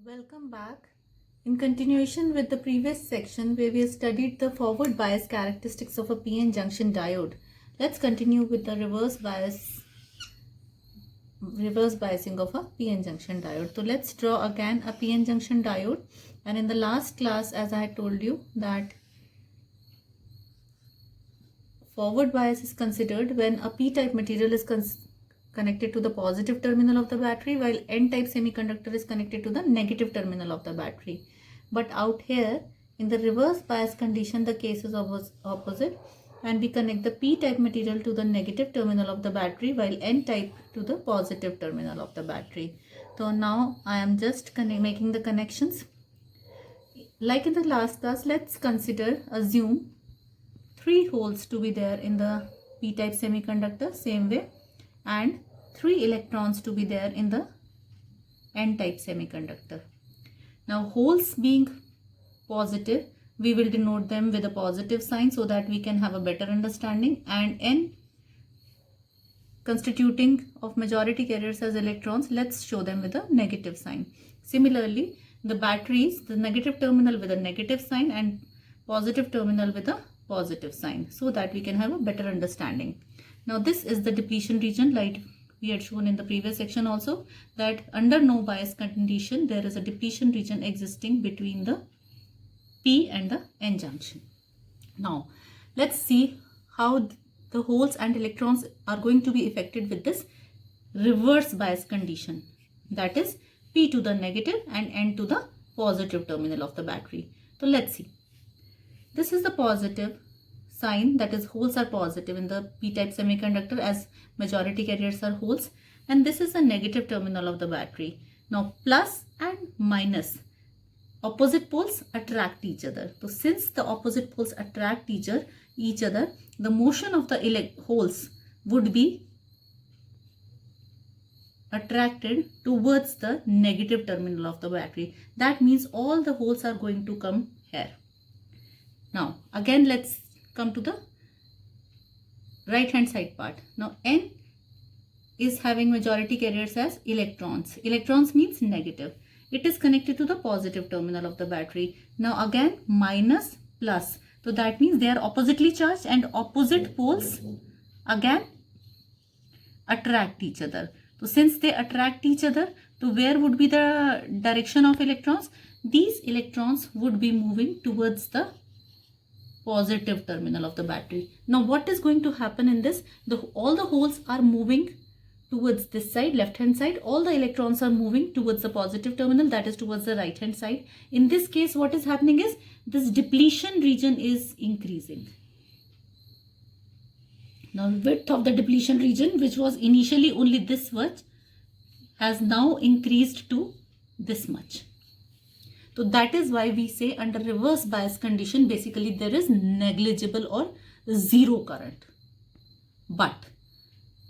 Welcome back. In continuation with the previous section where we studied the forward bias characteristics of a PN junction diode, let's continue with the reverse biasing of a PN junction diode. So let's draw again a PN junction diode, and in the last class, as I had told you, that forward bias is considered when a p-type material is connected to the positive terminal of the battery, while n-type semiconductor is connected to the negative terminal of the battery. But out here in the reverse bias condition, the case is opposite, and we connect the p-type material to the negative terminal of the battery while n-type to the positive terminal of the battery. So now I am just making the connections. Like in the last class, let's assume 3 holes to be there in the p-type semiconductor, same way, and 3 electrons to be there in the n-type semiconductor. Now holes being positive, we will denote them with a positive sign so that we can have a better understanding, and n constituting of majority carriers as electrons, let's show them with a negative sign. Similarly, the batteries, the negative terminal with a negative sign and positive terminal with a positive sign, so that we can have a better understanding. Now this is the depletion region, like we had shown in the previous section also, that under no bias condition there is a depletion region existing between the P and the N junction. Now let's see how the holes and electrons are going to be affected with this reverse bias condition, that is P to the negative and N to the positive terminal of the battery. So let's see. This is the positive sign, that is holes are positive in the p-type semiconductor as majority carriers are holes, and this is the negative terminal of the battery. Now plus and minus, opposite poles attract each other. So since the opposite poles attract each other, the motion of the holes would be attracted towards the negative terminal of the battery. That means all the holes are going to come here. Now again let's come to the right hand side part. Now N is having majority carriers as electrons. Electrons means negative. It is connected to the positive terminal of the battery. Now again minus plus. So that means they are oppositely charged and opposite poles again attract each other. So since they attract each other, so where would be the direction of electrons? These electrons would be moving towards the positive terminal of the battery. Now what is going to happen in this? All the holes are moving towards this side, left hand side. All the electrons are moving towards the positive terminal, that is towards the right hand side. In this case, what is happening is this depletion region is increasing. Now width of the depletion region, which was initially only this much, has now increased to this much. So that is why we say under reverse bias condition, basically there is negligible or zero current. But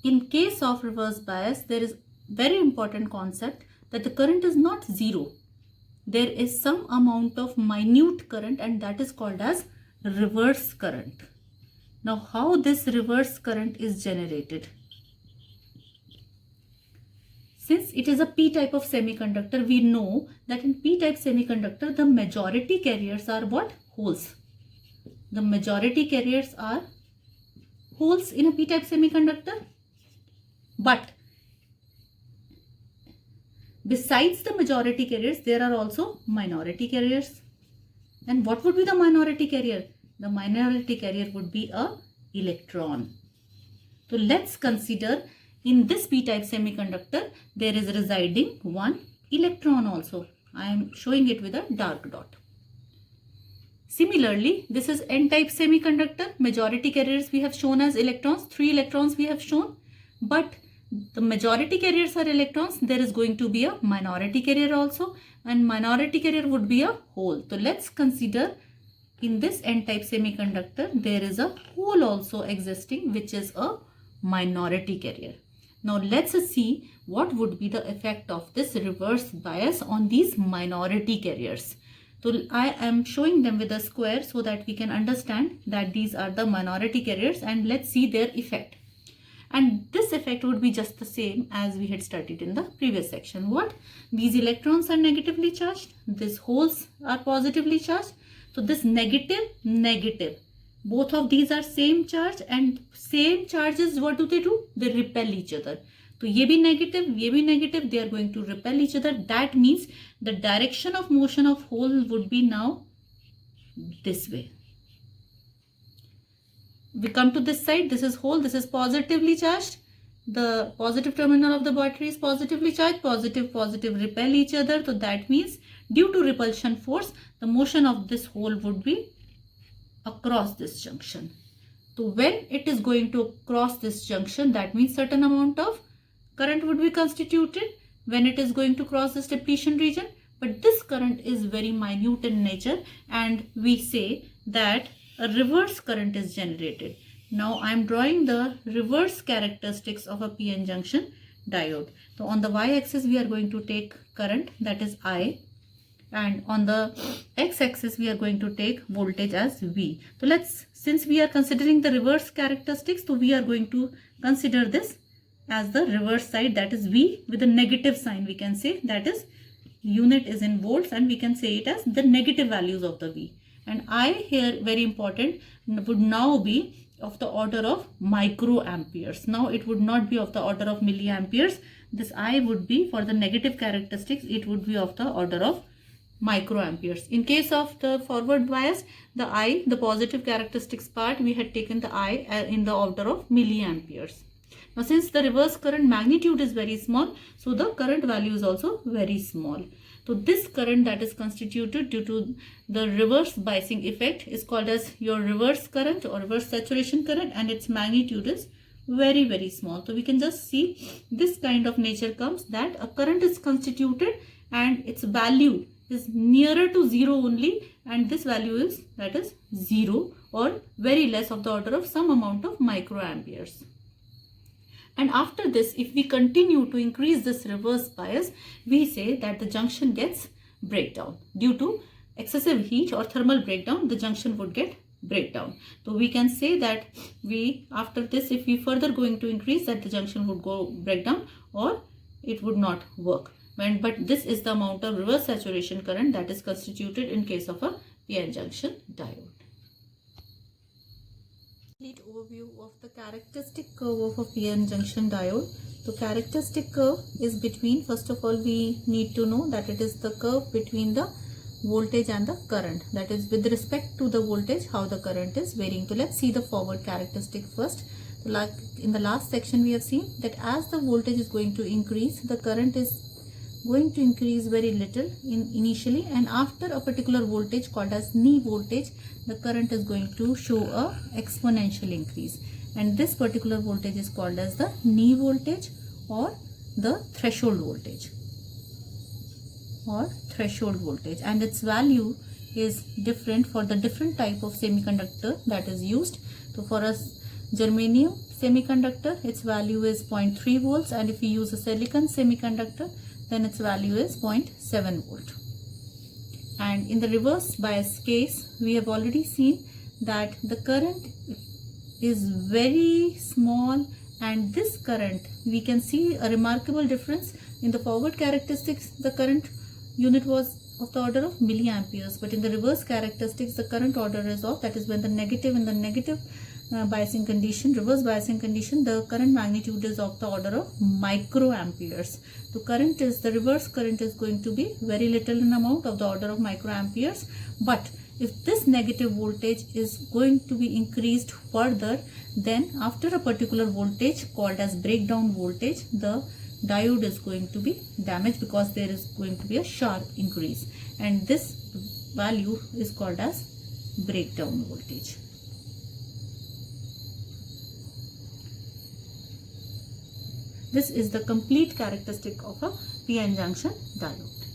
in case of reverse bias, there is very important concept that the current is not zero. There is some amount of minute current, and that is called as reverse current. Now how this reverse current is generated? Since it is a p-type of semiconductor, we know that in p-type semiconductor, the majority carriers are what? Holes. The majority carriers are holes in a p-type semiconductor. But besides the majority carriers, there are also minority carriers. And what would be the minority carrier? The minority carrier would be a electron. So let's consider in this p-type semiconductor, there is residing one electron also. I am showing it with a dark dot. Similarly, this is n-type semiconductor. Majority carriers we have shown as electrons. 3 electrons we have shown. But the majority carriers are electrons. There is going to be a minority carrier also. And minority carrier would be a hole. So let's consider in this n-type semiconductor, there is a hole also existing, which is a minority carrier. Now let's see what would be the effect of this reverse bias on these minority carriers. So I am showing them with a square so that we can understand that these are the minority carriers, and let's see their effect. And this effect would be just the same as we had studied in the previous section. What? These electrons are negatively charged. These holes are positively charged. So this negative, negative. Both of these are same charge, and same charges, what do? They repel each other. So ye bhi negative, they are going to repel each other. That means the direction of motion of hole would be now this way. We come to this side, this is hole, this is positively charged. The positive terminal of the battery is positively charged. Positive, positive repel each other. So that means due to repulsion force, the motion of this hole would be across this junction. So when it is going to cross this junction, that means certain amount of current would be constituted when it is going to cross this depletion region. But this current is very minute in nature, and we say that a reverse current is generated. Now I am drawing the reverse characteristics of a PN junction diode. So on the y-axis we are going to take current, that is I, and on the x-axis we are going to take voltage as V. So since we are considering the reverse characteristics, so we are going to consider this as the reverse side, that is V with a negative sign. We can say that is unit is in volts, and we can say it as the negative values of the V. And I here, very important, would now be of the order of microamperes. Now it would not be of the order of milliamperes. This I would be, for the negative characteristics, it would be of the order of microamperes. In case of the forward bias, the I, the positive characteristics part, we had taken the I in the order of milliamperes. Now since the reverse current magnitude is very small, so the current value is also very small. So this current that is constituted due to the reverse biasing effect is called as your reverse current or reverse saturation current, and its magnitude is very, very small. So we can just see this kind of nature comes, that a current is constituted and its value is nearer to 0 only, and this value is, that is 0 or very less of the order of some amount of microamperes. And after this, if we continue to increase this reverse bias, we say that the junction gets breakdown. Due to excessive heat or thermal breakdown, the junction would get breakdown. So we can say that after this, if we further going to increase, that the junction would go breakdown or it would not work. But this is the amount of reverse saturation current that is constituted in case of a PN junction diode. Complete overview of the characteristic curve of a PN junction diode. So characteristic curve is between, first of all we need to know that it is the curve between the voltage and the current, that is with respect to the voltage how the current is varying. So let's see the forward characteristic first. So like in the last section we have seen that as the voltage is going to increase, the current is going to increase very little initially, and after a particular voltage called as knee voltage, the current is going to show a exponential increase, and this particular voltage is called as the knee voltage or the threshold voltage and its value is different for the different type of semiconductor that is used. So for us germanium semiconductor, its value is 0.3 volts, and if we use a silicon semiconductor, then its value is 0.7 volt. And in the reverse bias case, we have already seen that the current is very small, and this current, we can see a remarkable difference. In the forward characteristics, the current unit was of the order of milliamperes, but in the reverse characteristics, the current order is of, that is when the negative in the negative biasing condition, reverse biasing condition, the current magnitude is of the order of microamperes. The reverse current is going to be very little in amount, of the order of microamperes. But if this negative voltage is going to be increased further, then after a particular voltage called as breakdown voltage, the diode is going to be damaged because there is going to be a sharp increase, and this value is called as breakdown voltage. This is the complete characteristic of a PN junction diode.